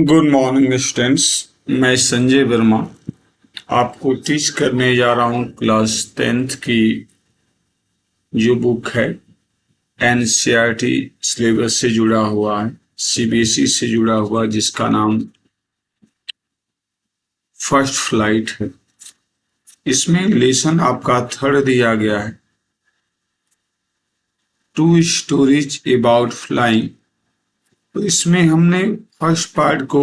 Good morning students. मैं संजय वर्मा आपको teach करने जा रहा हूँ क्लास 10th की जो बुक है एनसीईआरटी सिलेबस से जुड़ा हुआ है, सीबीएसई से जुड़ा हुआ, जिसका नाम फर्स्ट फ्लाइट है। इसमें लेसन आपका थर्ड दिया गया है, 2 स्टोरीज अबाउट फ्लाइंग। तो इसमें हमने फर्स्ट पार्ट को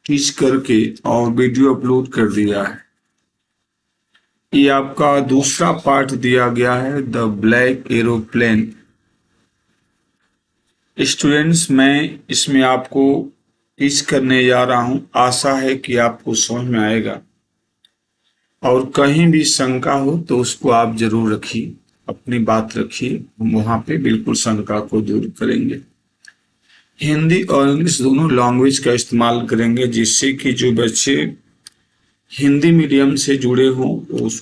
टीच करके और वीडियो अपलोड कर दिया है। ये आपका दूसरा पार्ट दिया गया है, द ब्लैक एरोप्लेन। स्टूडेंट्स, मैं इसमें आपको टीच करने जा रहा हूं, आशा है कि आपको समझ में आएगा और कहीं भी शंका हो तो उसको आप जरूर रखिए, अपनी बात रखिए, हम वहां पे बिल्कुल शंका को दूर करेंगे। हिंदी और इंग्लिश दोनों लैंग्वेज का इस्तेमाल करेंगे, जिससे कि जो बच्चे हिंदी मीडियम से जुड़े हों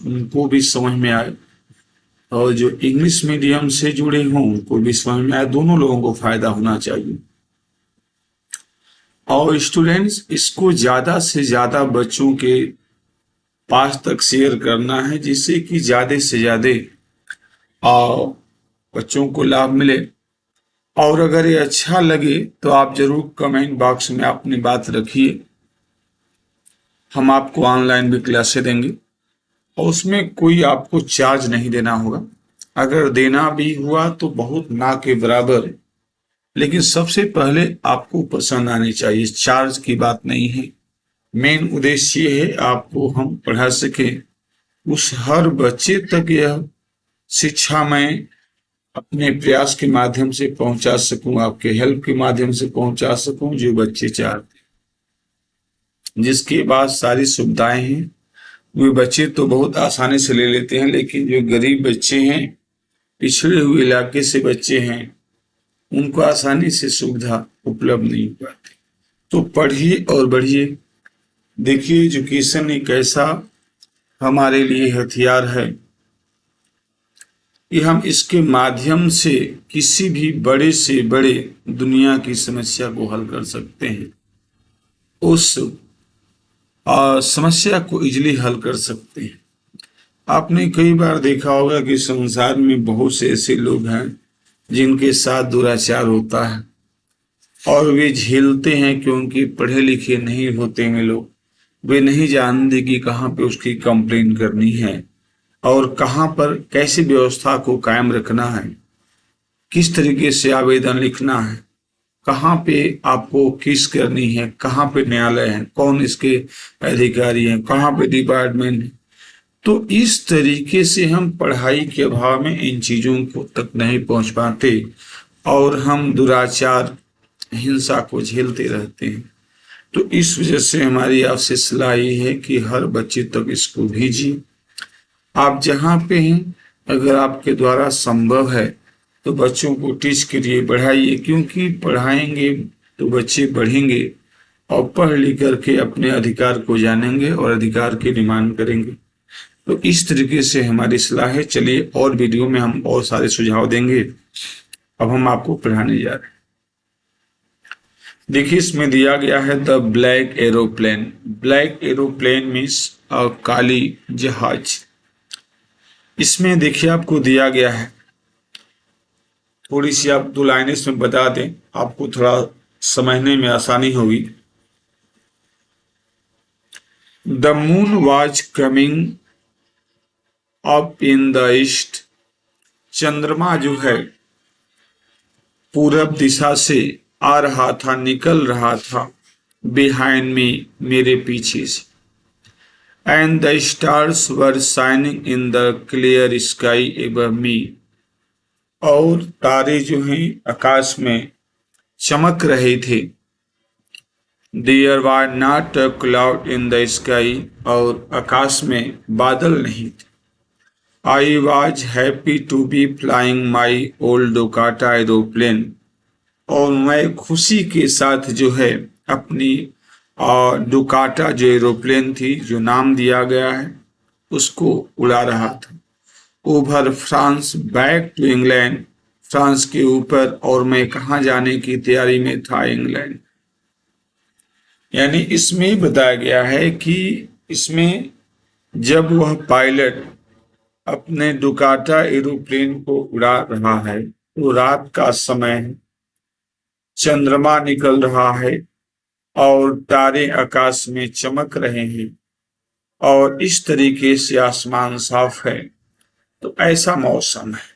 उनको भी समझ में आए और जो इंग्लिश मीडियम से जुड़े हों उनको भी समझ में आए। दोनों लोगों को फायदा होना चाहिए। और स्टूडेंट्स, इसको ज्यादा से ज्यादा बच्चों के पास तक शेयर करना है, जिससे कि ज्यादा से ज्यादा बच्चों को लाभ मिले। और अगर ये अच्छा लगे तो आप जरूर कमेंट बॉक्स में अपनी बात रखिए। हम आपको ऑनलाइन भी क्लासेस देंगे और उसमें कोई आपको चार्ज नहीं देना होगा। अगर देना भी हुआ तो बहुत ना के बराबर, लेकिन सबसे पहले आपको पसंद आनी चाहिए, चार्ज की बात नहीं है। मेन उद्देश्य ये है आपको हम पढ़ा सके, उस हर बच्चे तक यह शिक्षा मैं अपने प्रयास के माध्यम से पहुंचा सकूं, आपके हेल्प के माध्यम से पहुंचा सकूं जो बच्चे चाहते हैं। जिसके बाद सारी सुविधाएं हैं वे बच्चे तो बहुत आसानी से ले लेते हैं, लेकिन जो गरीब बच्चे हैं, पिछड़े हुए इलाके से बच्चे हैं, उनको आसानी से सुविधा उपलब्ध नहीं हो पाती। तो पढ़िए और बढ़िए। देखिए, एजुकेशन एक ऐसा हमारे लिए हथियार है कि हम इसके माध्यम से किसी भी बड़े से बड़े दुनिया की समस्या को हल कर सकते हैं, उस समस्या को इजीली हल कर सकते हैं। आपने कई बार देखा होगा कि संसार में बहुत से ऐसे लोग हैं जिनके साथ दुराचार होता है और वे झेलते हैं, क्योंकि पढ़े लिखे नहीं होते हैं लोग। वे नहीं जानते कि कहाँ पे उसकी कंप्लेन करनी है और कहाँ पर कैसी व्यवस्था को कायम रखना है, किस तरीके से आवेदन लिखना है, कहाँ पे आपको किस करनी है, कहाँ पे न्यायालय है, कौन इसके अधिकारी हैं, कहाँ पे डिपार्टमेंट है। तो इस तरीके से हम पढ़ाई के अभाव में इन चीजों को तक नहीं पहुंच पाते और हम दुराचार, हिंसा को झेलते रहते हैं। तो इस वजह से हमारी आपसे सलाह ये है कि हर बच्चे तक इसको भेजिए। आप जहाँ पे हैं, अगर आपके द्वारा संभव है तो बच्चों को टीच करिए, बढ़ाइए, क्योंकि पढ़ाएंगे तो बच्चे बढ़ेंगे और पढ़ लिख करके अपने अधिकार को जानेंगे और अधिकार की डिमांड करेंगे। तो इस तरीके से हमारी सलाह है। चलिए, और वीडियो में हम और सारे सुझाव देंगे। अब हम आपको पढ़ाने जा रहे हैं। देखिए, इसमें दिया गया है the black aeroplane. Black aeroplane means काली जहाज। इसमें देखिए आपको दिया गया है, थोड़ी सी आप 2 लाइनें इसमें बता दें, आपको थोड़ा समझने में आसानी होगी। The moon was coming up in the east. चंद्रमा जो है पूरब दिशा से आ रहा था, निकल रहा था, बिहाइंड मी, मेरे पीछे से। And the stars were shining in the clear sky above me. और तारे जो हैं आकाश में चमक रहे थे। There were not a cloud in the sky, और आकाश में बादल नहीं थे। I was happy to be flying my old Dakota aeroplane. और मैं खुशी के साथ जो है अपनी डुकाटा जो एरोप्लेन थी, जो नाम दिया गया है, उसको उड़ा रहा था। Over France back to England, France के ऊपर, और मैं कहाँ जाने की तैयारी में था, इंग्लैंड। यानी इसमें बताया गया है कि इसमें जब वह पायलट अपने डुकाटा एरोप्लेन को उड़ा रहा है तो रात का समय है, चंद्रमा निकल रहा है और तारे आकाश में चमक रहे हैं और इस तरीके से आसमान साफ है, तो ऐसा मौसम है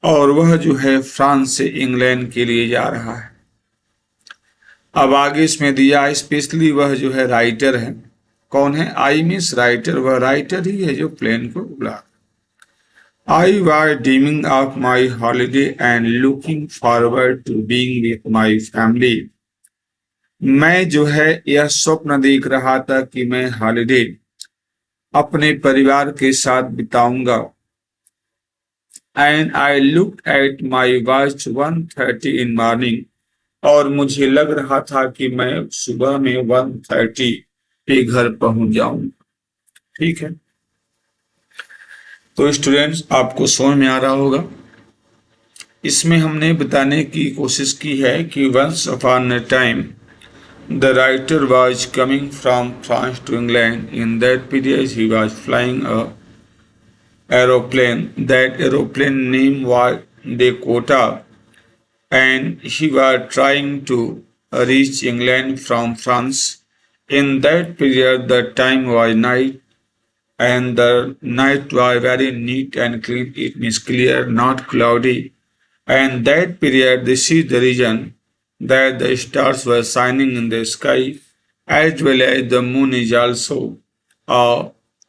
और वह जो है फ्रांस से इंग्लैंड के लिए जा रहा है। अब आगे इसमें दिया स्पेशली वह जो है राइटर है। कौन है? आई मीन्स राइटर, वह राइटर ही है जो प्लेन को उड़ा। I was dreaming of my holiday and looking forward to being with my family. मैं जो है यह स्वप्न देख रहा था कि मैं हॉलिडे अपने परिवार के साथ बिताऊंगा। And I looked at my watch 1:30 in morning. और मुझे लग रहा था कि मैं सुबह में 1:30 पे घर पहुंच जाऊंगा। ठीक है, तो स्टूडेंट्स आपको समझ में आ रहा होगा। इसमें हमने बताने की कोशिश की है कि once upon a time the writer was coming from France to England. In that period he was flying a aeroplane. That aeroplane name was Dakota and he was trying to reach England from France. In that period, the time was night and the night was very neat and clean. It means clear, not cloudy. And that period, this is the reason that the stars were shining in the sky, as well as the moon is also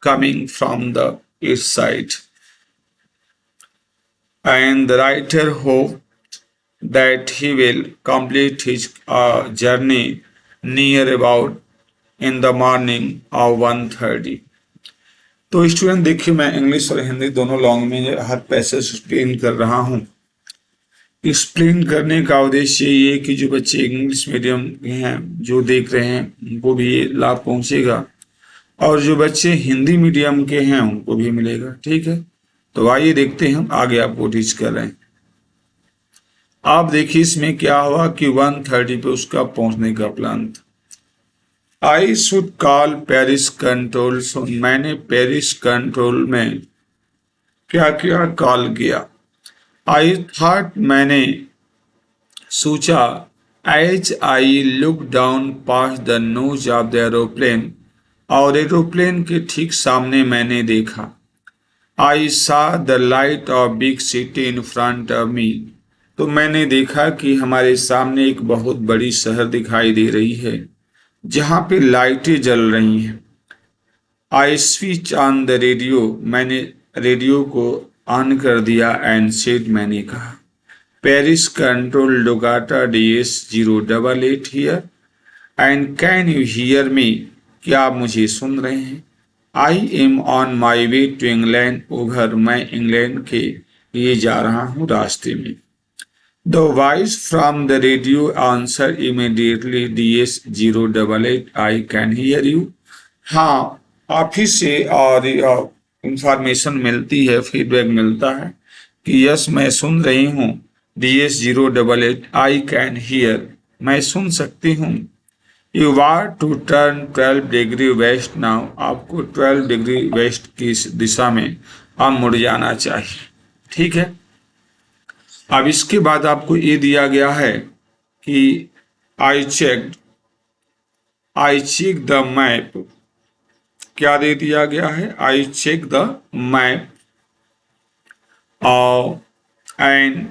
coming from the east side. And the writer hoped that he will complete his journey near about in the morning of 1:30. तो student देखिए, मैं English और हिंदी दोनों long में हर passage explain कर रहा हूँ। Explain करने का उद्देश्य ये कि जो बच्चे इंग्लिश मीडियम के हैं जो देख रहे हैं उनको भी ये लाभ पहुंचेगा और जो बच्चे हिंदी मीडियम के हैं उनको भी मिलेगा। ठीक है, तो आइए देखते हैं हम आगे आपको टीच कर रहे हैं। आप देखिए इसमें क्या हुआ कि 1:30 पे उसका पहुंचने का प्लान था। I should call Paris control. So मैंने पेरिस कंट्रोल में क्या किया? कॉल किया। आई थॉट, मैंने सोचा। As I look down pass the nose of the aeroplane, और एरोप्लेन के ठीक सामने मैंने देखा। I saw the light of big city in front of me. तो मैंने देखा कि हमारे सामने एक बहुत बड़ी शहर दिखाई दे रही है जहां पे लाइटें जल रही हैं। I switch on the radio. मैंने रेडियो को ऑन कर दिया। एंड सेड, मैंने कहा, Paris control Dakota DS088 here and can you hear me. क्या आप मुझे सुन रहे हैं? I am on my way to England over. मैं इंग्लैंड के लिए जा रहा हूँ रास्ते में। The voice from the radio answered immediately, DS088, I can hear you. हाँ, ऑफिस से और इंफॉर्मेशन मिलती है, फीडबैक मिलता है कि यस मैं सुन रही हूँ। DS088, I can hear, मैं सुन सकती हूँ। You are to turn 12 degree waste now. आपको 12 डिग्री वेस्ट की दिशा में अब मुड़ जाना चाहिए। ठीक है, अब इसके बाद आपको ये दिया गया है कि आई चेक द मैप। क्या दे दिया गया है? I check the map and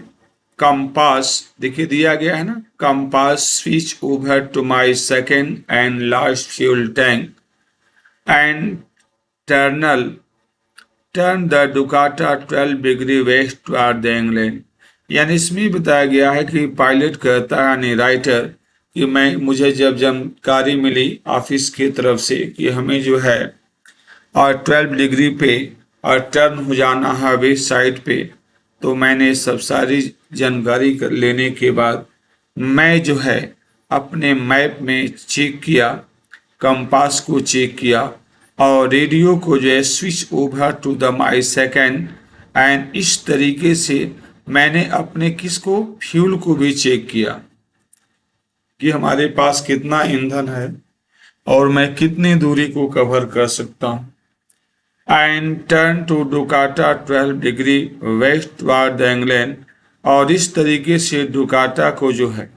compass. देखिए दिया गया है ना, compass switch over to my second and last fuel tank and turn the Dakota 12 degree west toward the England. यानी इसमें बताया गया है कि पायलट कहता है, यानी राइटर, कि मुझे जब जानकारी मिली ऑफिस की तरफ से कि हमें जो है और 12 डिग्री पे और टर्न हो जाना है वेस्ट साइड पे, तो मैंने सब सारी जानकारी लेने के बाद मैं जो है अपने मैप में चेक किया, कंपास को चेक किया और रेडियो को जो है switch over to the my second and इस तरीके से मैंने अपने फ्यूल को भी चेक किया कि हमारे पास कितना ईंधन है और मैं कितनी दूरी को कवर कर सकता हूँ। And turn to Dakota 12 degree west toward England, और इस तरीके से डुकाटा को जो है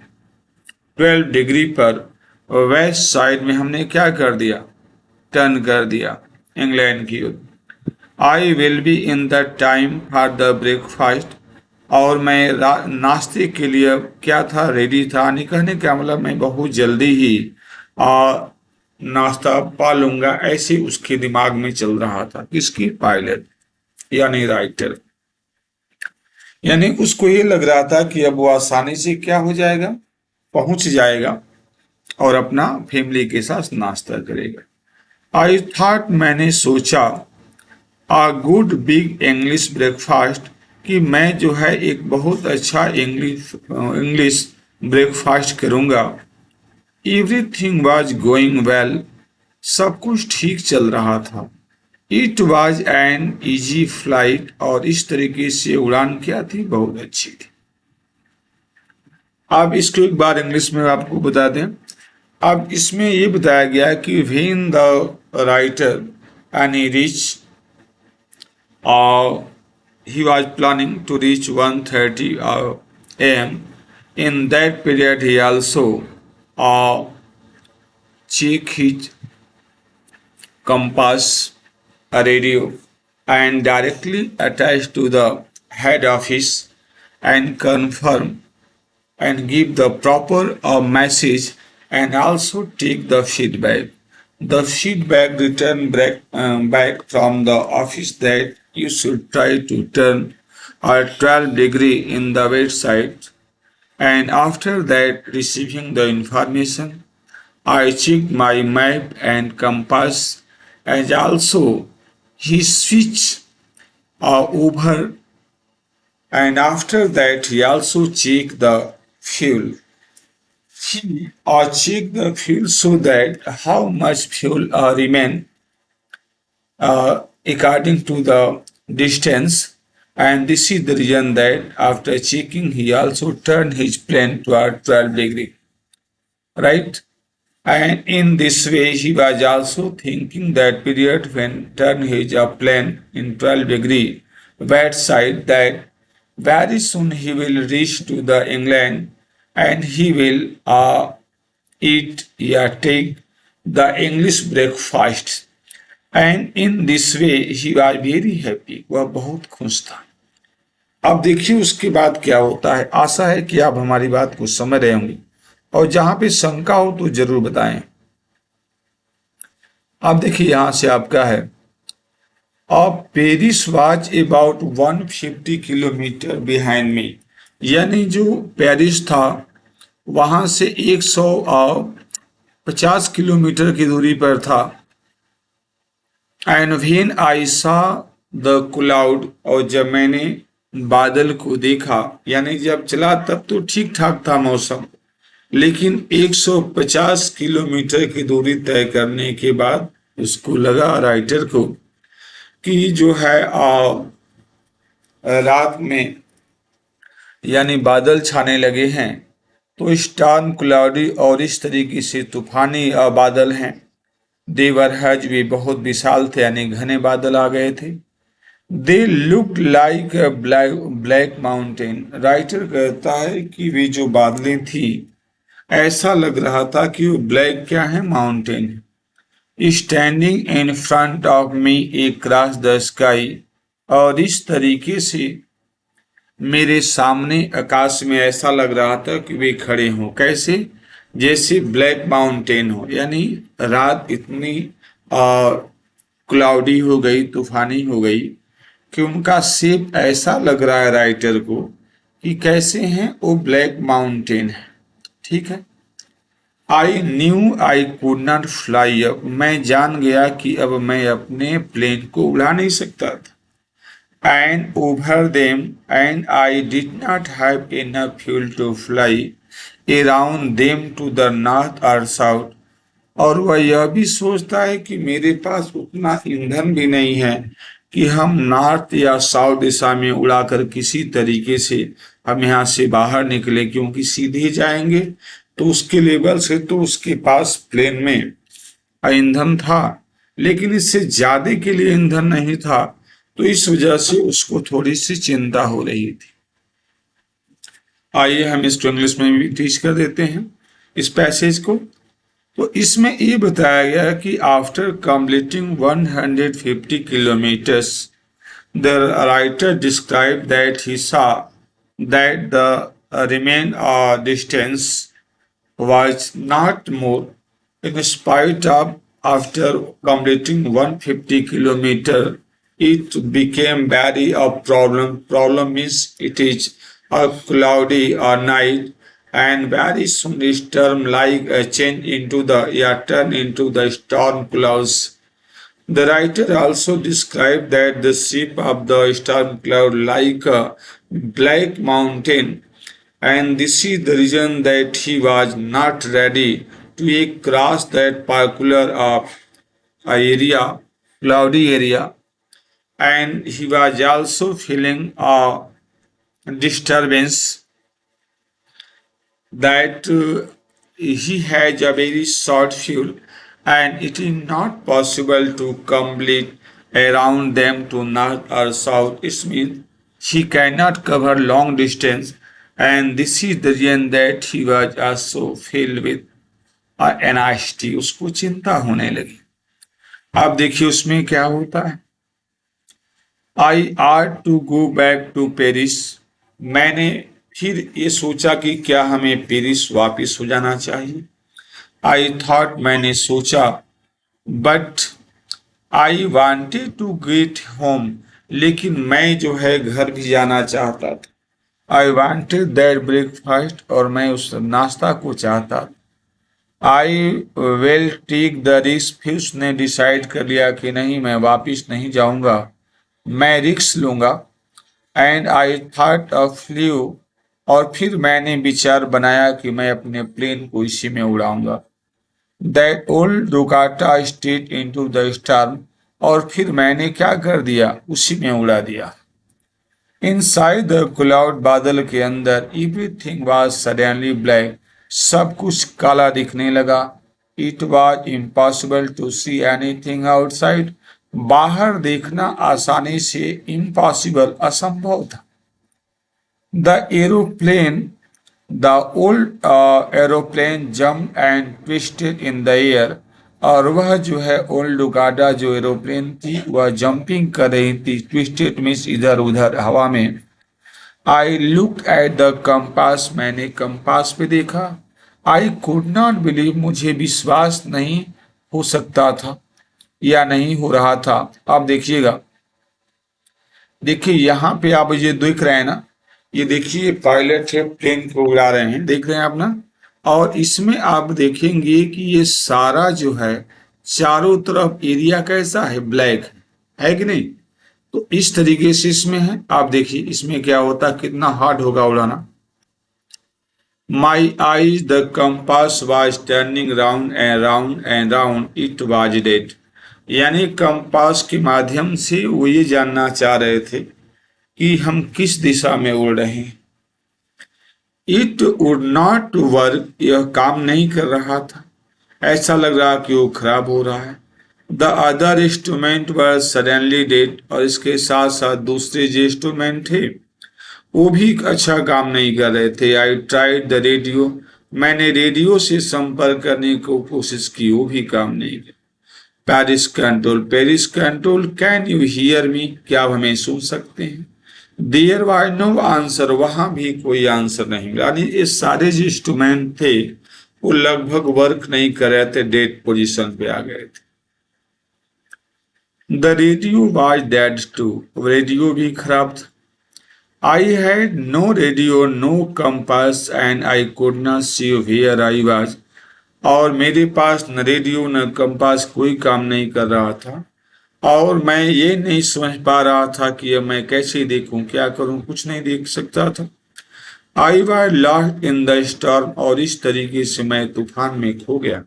12 डिग्री पर वेस्ट साइड में हमने क्या कर दिया, टर्न कर दिया इंग्लैंड की ओर। I will be in the time for the breakfast, और मैं नाश्ते के लिए क्या था, रेडी था। नहीं कहने का मतलब मैं बहुत जल्दी ही नाश्ता पा लूंगा, ऐसे उसके दिमाग में चल रहा था। किसकी, पायलट यानी राइटर। यानी उसको ये लग रहा था कि अब वो आसानी से क्या हो जाएगा, पहुंच जाएगा और अपना फैमिली के साथ नाश्ता करेगा। आई थॉट, मैंने सोचा, आ गुड बिग इंग्लिश ब्रेकफास्ट, कि मैं जो है एक बहुत अच्छा इंग्लिश ब्रेकफास्ट करूंगा। एवरीथिंग वॉज गोइंग वेल, सब कुछ ठीक चल रहा था। It was an easy flight, और इस तरीके से उड़ान क्या थी, बहुत अच्छी थी। अब इसको एक बार इंग्लिश में आपको बता दें। अब इसमें ये बताया गया कि when the writer and he reach, he was planning to reach 1:30 a.m. In that period, he also checked his compass, a radio, and directly attached to the head office, and confirm and give the proper message, and also take the feedback. The feedback returned back from the office that you should try to turn a 12 degree in the west side. And after that, receiving the information, I checked my map and compass, and also he switched over, and after that he also checked the fuel. He checked the fuel so that how much fuel remain according to the distance, and this is the reason that after checking he also turned his plane toward 12 degree, right? And in this way he was also thinking that period when turn his plane in 12 degree west side, that very soon he will reach to the England, and he will eat या take the English breakfast. And in this way he was very happy, वह बहुत खुश था। अब देखिए उसके बाद क्या होता है। आशा है कि आप हमारी बात को समझ रहे होंगे, और जहां पे शंका हो तो जरूर बताएं। अब देखिए यहां से आपका है, अब Paris was about 150 kilometre behind me, यानी जो पेरिस था वहां से 150 किलोमीटर की दूरी पर था। And when I saw the cloud, और जब मैंने बादल को देखा, यानी जब चला तब तो ठीक ठाक था मौसम, लेकिन 150 किलोमीटर की दूरी तय करने के बाद उसको लगा, राइटर को, कि जो है रात में यानी बादल छाने लगे हैं, तो स्टॉर्म क्लाउडी, और इस तरीके से तूफानी बादल हैं। देवर हैज, वे बहुत विशाल थे, यानी घने बादल आ गए थे। They look like black mountain, writer कहता है कि वे जो बादलें थी ऐसा लग रहा था कि वो ब्लैक क्या है, माउंटेन है। Standing in front of me across the sky, और इस तरीके से मेरे सामने आकाश में ऐसा लग रहा था कि वे खड़े हों। कैसे, जैसे ब्लैक माउंटेन हो, यानी रात इतनी क्लाउडी हो गई, तूफानी हो गई, कि उनका शेप ऐसा लग रहा है राइटर को कि कैसे हैं, वो ब्लैक माउंटेन है। ठीक है। I knew I could not fly up, मैं जान गया कि अब मैं अपने प्लेन को उड़ा नहीं सकता था। And over them, and I did not have enough fuel to fly around them to the north और साउथ, और वह यह भी सोचता है कि मेरे पास उतना ईंधन भी नहीं है कि हम नॉर्थ या साउथ दिशा में उड़ाकर किसी तरीके से हम यहाँ से बाहर निकले, क्योंकि सीधे जाएंगे तो उसके लेवल से तो उसके पास प्लेन में ईंधन था, लेकिन इससे ज्यादा के लिए ईंधन नहीं था, तो इस वजह से उसको थोड़ी सी चिंता हो रही थी। आइए हम इसको इंग्लिश में भी टीच कर देते हैं इस पैसेज को। तो इसमें ये बताया गया कि after completing 150 kilometres the writer describe that he saw that the remain distance was not more. In spite of after completing 150 kilometer, it became very a problem. Problem means it is a cloudy night, and very soon storm like a change into the air turn into the storm clouds. The writer also described that the shape of the storm cloud like a black mountain, and this is the reason that he was not ready to cross that particular area, cloudy area, and he was also feeling a disturbance that he has a very short fuel, and it is not possible to complete around them to north or south. It means he cannot cover long distance, and this is the reason that he was also filled with anxiety. उसको चिंता होने लगी। अब देखिए उसमें क्या होता है। I ought to go back to Paris. मैंने फिर ये सोचा कि क्या हमें पेरिस वापस हो जाना चाहिए। आई थॉट मैंने सोचा, but I wanted to get home, लेकिन मैं जो है घर भी जाना चाहता था। आई वांटेड दैट ब्रेकफास्ट, और मैं उस नाश्ता को चाहता। I will take the risk, फिर उसने डिसाइड कर लिया कि नहीं, मैं वापस नहीं जाऊंगा, मैं रिस्क लूंगा। And I thought of flu, और फिर मैंने विचार बनाया कि मैं अपने प्लेन को इसी में उड़ाऊंगा। That old Dakota straight into the storm, और फिर मैंने क्या कर दिया, उसी में उड़ा दिया। इनसाइड द क्लाउड, बादल के अंदर, एवरीथिंग वाज सडनली ब्लैक, सब कुछ काला दिखने लगा। It was impossible to see anything outside, बाहर देखना आसानी से इम्पॉसिबल, असंभव था। The aeroplane, the old aeroplane jumped and twisted in the air, और वह जो है ओल्ड डुकाटा जो एरोप्लेन थी वह जंपिंग कर रही थी। ट्विस्टेड मीन्स इधर उधर हवा में। I look at the compass, मैंने कंपास पे देखा। आई कुड नॉट बिलीव, मुझे विश्वास नहीं हो सकता था या नहीं हो रहा था। आप देखिएगा, देखिए यहाँ पे आप ये देख रहे हैं ना, ये देखिए पायलट है, प्लेन को उड़ा रहे हैं, देख रहे हैं आप ना। और इसमें आप देखेंगे कि ये सारा जो है चारों तरफ एरिया कैसा है, ब्लैक है कि नहीं। तो इस तरीके से इसमें है। आप देखिए इसमें क्या होता, कितना हार्ड होगा उड़ाना। My eyes the compass was turning round and round and round, it was dead. यानी कंपास के माध्यम से वो ये जानना चाह रहे थे कि हम किस दिशा में उड़ रहे हैं। इट वुड नॉट वर्क, यह काम नहीं कर रहा था, ऐसा लग रहा कि वो खराब हो रहा है। The other instrument were suddenly dead, और इसके साथ साथ दूसरे जो इंस्ट्रूमेंट थे वो भी अच्छा काम नहीं कर रहे थे। आई ट्राइड द रेडियो, मैंने रेडियो से संपर्क करने की कोशिश की, वो भी काम नहीं किया। Paris control, Paris control, can you hear me, क्या आप हमें सुन सकते हैं। देयर वाज नो आंसर, वहां भी कोई आंसर नहीं मिला। यानी ये सारे जो इंस्ट्रूमेंट थे वो लगभग वर्क नहीं कर रहे थे, डेड पोजीशन पे आ गए थे। The radio was dead too, radio भी खराब था। I had no radio, no compass, and I could not see where I was, और मेरे पास न रेडियो न कंपास, कोई काम नहीं कर रहा था, और मैं ये नहीं समझ पा रहा था कि अब मैं कैसे देखूं, क्या करूं, कुछ नहीं देख सकता था। I was lost in the storm, और इस तरीके से मैं तूफान में खो गया।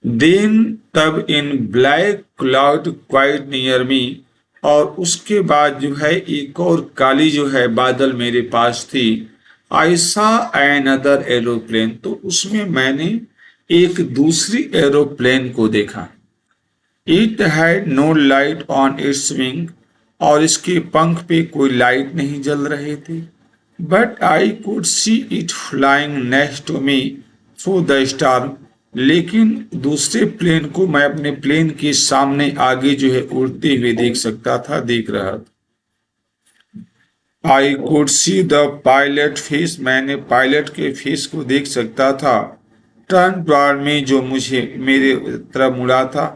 देन, तब, in black cloud quite near me, और उसके बाद जो है एक और काली जो है बादल मेरे पास थी। आई सॉ अनदर एरोप्लेन, तो उसमें मैंने एक दूसरी एरोप्लेन को देखा। It had no light on its wing, और इसके पंख पे कोई लाइट नहीं जल रहे थे। But I could see it flying next to me through the star, लेकिन दूसरे प्लेन को मैं अपने प्लेन के सामने आगे जो है उड़ते हुए देख सकता था, देख रहा था। आई could see the pilot face, मैंने पायलट के फेस को देख सकता था। टर्न टुवर्ड मी, जो मुझे मेरे तरफ मुड़ा था।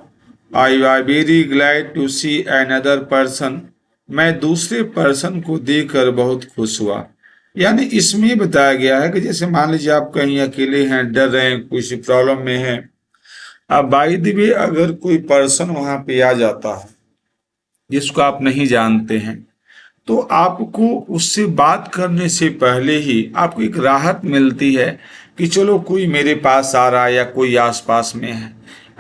I was very glad to see another person, मैं दूसरे पर्सन को देखकर बहुत खुश हुआ। यानी इसमें बताया गया है कि जैसे मान लीजिए आप कहीं अकेले हैं, डर रहे हैं, कुछ प्रॉब्लम में हैं, अब बाय द वे अगर कोई पर्सन वहां पे आ जाता है जिसको आप नहीं जानते हैं, तो आपको उससे बात करने से पहले ही आपको एक राहत मिलती है कि चलो कोई मेरे पास आ रहा है या कोई आसपास में है।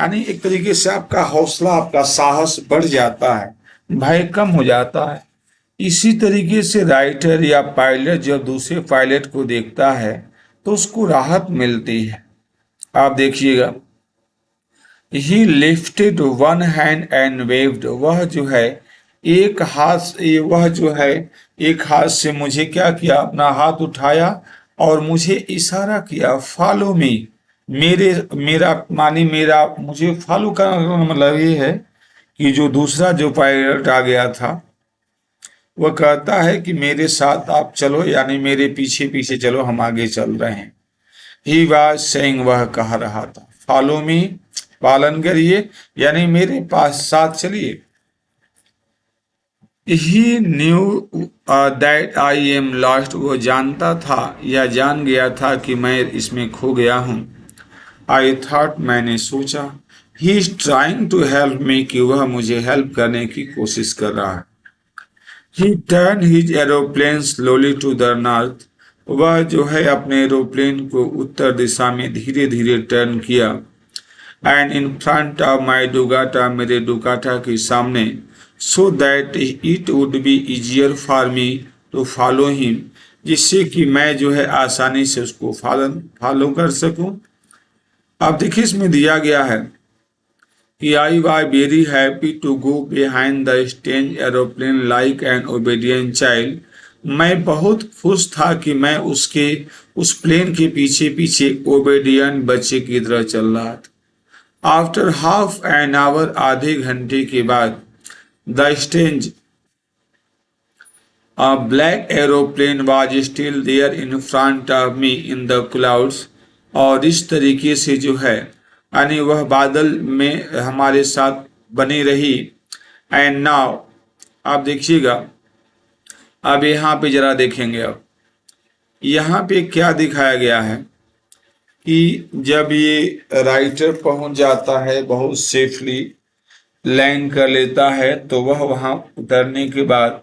यानी एक तरीके से आपका हौसला, आपका साहस बढ़ जाता है, भय कम हो जाता है। इसी तरीके से राइटर या पायलट जब दूसरे पायलट को देखता है तो उसको राहत मिलती है। आप देखिएगा, ही lifted one hand and waived, वह जो है एक हाथ, वह जो है एक हाथ से मुझे क्या किया, अपना हाथ उठाया और मुझे इशारा किया, फॉलो मी, मेरा मानी मेरा मुझे फॉलो करने का मतलब ये है कि जो दूसरा जो पायलट आ गया था वह कहता है कि मेरे साथ आप चलो, यानी मेरे पीछे पीछे चलो, हम आगे चल रहे हैं। ही वाज सेइंग, वह कह रहा था, फॉलो मी, पालन करिए, यानी मेरे पास साथ चलिए। He knew that I am lost, वो जानता था या जान गया था कि मैं इसमें खो गया हूँ। आई थॉट, मैंने सोचा, he is trying to help me, कि वह मुझे हेल्प करने की कोशिश कर रहा है। He turned his aeroplane slowly to the north, वह जो है अपने एरोप्लेन को उत्तर दिशा में धीरे धीरे टर्न किया। And in front of my Dakota, मेरे डुगाटा के सामने, so that it would be easier for me to follow him, जिससे कि मैं जो है आसानी से उसको फॉलो कर सकूं। अब देखिए इसमें दिया गया है कि I was very happy to go behind the strange aeroplane like an obedient child, मैं बहुत खुश था कि मैं उस प्लेन के पीछे पीछे ओबेडियंट बच्चे की तरह चल रहा था। आफ्टर हाफ एन आवर, आधे घंटे के बाद, the strange black aeroplane was still there in front of me in the clouds, और इस तरीके से जो है यानी वह बादल में हमारे साथ बनी रही। एंड नाउ, आप देखिएगा, अब यहाँ पे जरा देखेंगे, अब यहाँ पे क्या दिखाया गया है कि जब ये राइटर पहुंच जाता है, बहुत सेफली लैंड कर लेता है, तो वह वहाँ उतरने के बाद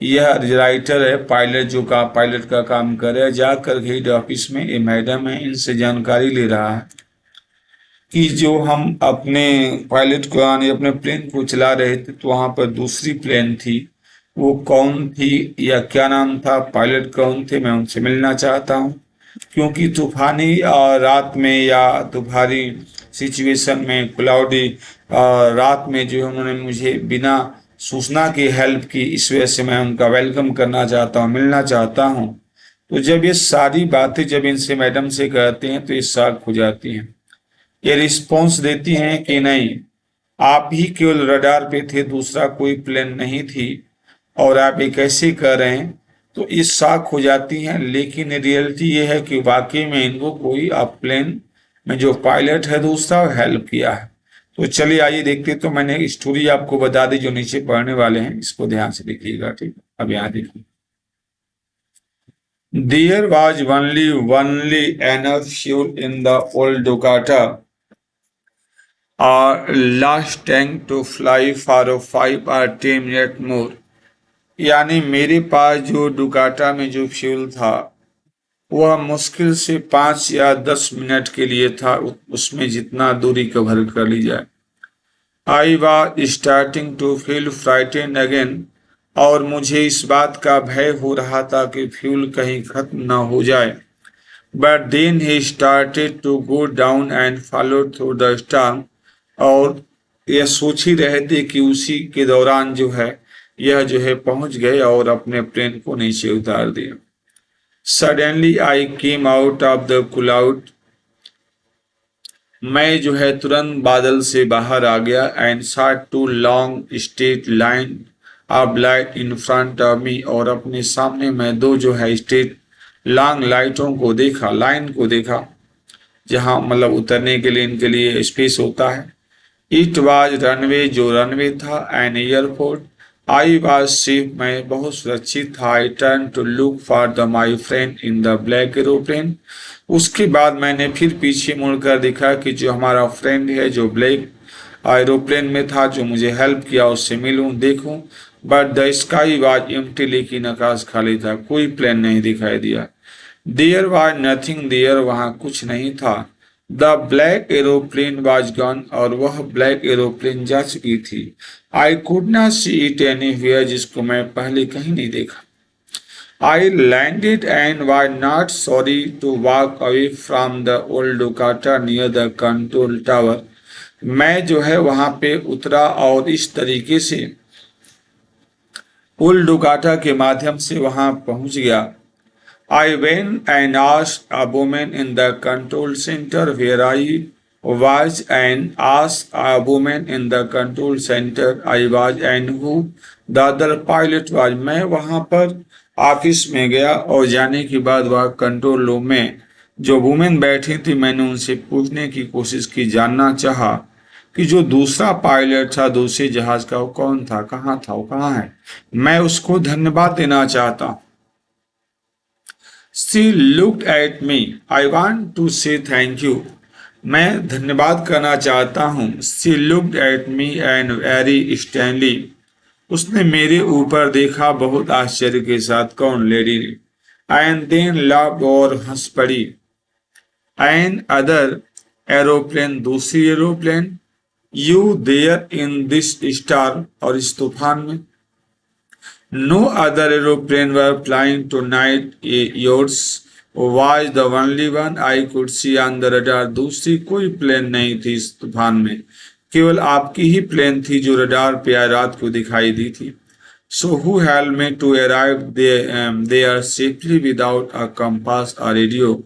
यह राइटर है, पायलट जो का पायलट का काम कर रहा है, जाकर हेड ऑफिस में ये मैडम है, इनसे जानकारी ले रहा है कि जो हम अपने पायलट को यानी अपने प्लेन को चला रहे थे, तो वहां पर दूसरी प्लेन थी, वो कौन थी या क्या नाम था, पायलट कौन थे, मैं उनसे मिलना चाहता हूँ। क्योंकि तूफानी रात में या तूफानी सिचुएशन में, क्लाउडी रात में जो है उन्होंने मुझे बिना सूचना की हेल्प की, इस वजह से मैं उनका वेलकम करना चाहता हूँ, मिलना चाहता हूँ। तो जब ये सारी बातें जब इनसे मैडम से कहते हैं तो ये शॉक हो जाती हैं। ये रिस्पॉन्स देती हैं कि नहीं, आप ही केवल रडार पे थे, दूसरा कोई प्लेन नहीं थी, और आप ये कैसे कर रहे हैं, तो इस शॉक हो जाती हैं। लेकिन रियलिटी ये है कि वाकई में इनको कोई आप प्लेन में जो पायलट है दूसरा हेल्प किया है। तो चलिए आइए देखते, तो मैंने स्टोरी आपको बता दी जो नीचे पढ़ने वाले हैं, इसको ध्यान से देखिएगा, ठीक है। अब यहाँ देखिए, there was only enough fuel in the old Ducata last tank to fly for 5 or 10 minutes more, यानी मेरे पास जो डुकाटा में जो फ्यूल था वह मुश्किल से 5 या 10 मिनट के लिए था, उसमें जितना दूरी कवर कर ली जाए। I was starting to feel frightened again, और मुझे इस बात का भय हो रहा था कि फ्यूल कहीं खत्म न हो जाए। but then he started to go down and followed through the storm। और यह सोच ही रहे थे कि उसी के दौरान जो है यह जो है पहुंच गए और अपने प्लेन को नीचे उतार दिया। Suddenly I came out of the cloud, मैं जो है तुरंत बादल से बाहर आ गया। And saw two long straight line of light in front of me, और अपने सामने मैं दो जो है स्ट्रेट लॉन्ग लाइटों को देखा, लाइन को देखा, जहां मतलब उतरने के लिए इनके लिए स्पेस होता है। इट वाज रनवे, जो रनवे था। An airport, I was safe, मैं बहुत सुरक्षित था। I turn to look for the my friend in the black aeroplane, उसके बाद मैंने फिर पीछे मुड़कर देखा कि जो हमारा फ्रेंड है जो ब्लैक एरोप्लेन में था, जो मुझे हेल्प किया, उससे मिलूं देखूं। But the sky was empty, लेकिन आकाश खाली था, कोई प्लेन नहीं दिखाई दिया। देयर वाज नथिंग देयर, वहां कुछ नहीं था। The black aeroplane was gone, और वह ब्लैक एरोप्लेन जा चुकी थी। आई could not see it anywhere, जिसको मैं पहले कहीं नहीं देखा। I landed and was not sorry to walk away from the old Ducata near the control tower। मैं जो है वहां पे उतरा और इस तरीके से ओल्ड डुकाटा के माध्यम से वहां पहुंच गया। I went and asked a woman in the control center where I was, and asked a woman in the control center I was and who the other pilot was। मैं वहां पर ऑफिस में गया और जाने के बाद वह कंट्रोल रूम में जो वुमेन बैठी थी, मैंने उनसे पूछने की कोशिश की, जानना चाहा कि जो दूसरा पायलट था दूसरे जहाज का, वो कौन था, कहाँ था, वो कहाँ है, मैं उसको धन्यवाद देना चाहता हूँ। She looked at me, I want to say thank you, मैं धन्यवाद करना चाहता हूँ। She looked at me and very sternly, उसने मेरे ऊपर देखा बहुत आश्चर्य के साथ। कौन? लेडी ने। एंड देन लाफ्ड, और हंस पड़ी। एंड अदर एरोप्लेन, दूसरी aeroplane. You there in this star, और इस तूफान में। No other aeroplane were flying tonight, yours was the only one I could see on the radar, दूसरी कोई प्लेन नहीं थी इस तूफान में, केवल आपकी ही प्लेन थी जो रडार पे रात को दिखाई दी थी। So who help me to arrive there safely without a compass और रेडियो,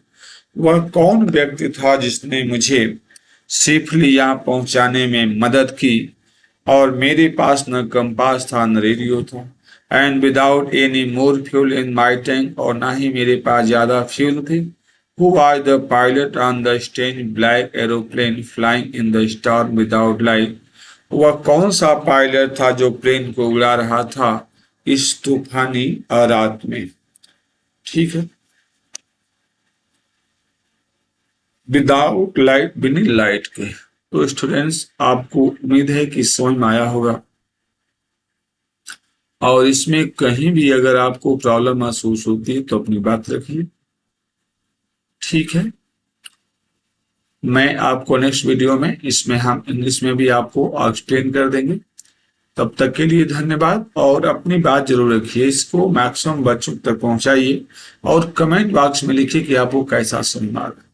वह कौन व्यक्ति था जिसने मुझे सेफली यहाँ पहुंचाने में मदद की, और मेरे पास न कंपास था न रेडियो था। And without any more fuel in my tank, और ना ही मेरे पास ज्यादा फ्यूल थे। Who was the pilot on the strange black aeroplane flying in the storm without light? वह कौन सा पायलट था जो प्लेन को उड़ा रहा था इस तूफानी रात में? ठीक है, विदाउट लाइट, बिना लाइट के। तो स्टूडेंट्स, आपको उम्मीद है कि समझ में आया होगा, और इसमें कहीं भी अगर आपको प्रॉब्लम महसूस होती है तो अपनी बात रखिए। ठीक है, मैं आपको नेक्स्ट वीडियो में इसमें हम इंग्लिश में भी आपको एक्सप्लेन कर देंगे। तब तक के लिए धन्यवाद, और अपनी बात जरूर रखिए, इसको मैक्सिमम बच्चों तक पहुंचाइए, और कमेंट बॉक्स में लिखिए कि आपको कैसा समझ में आ रहा है।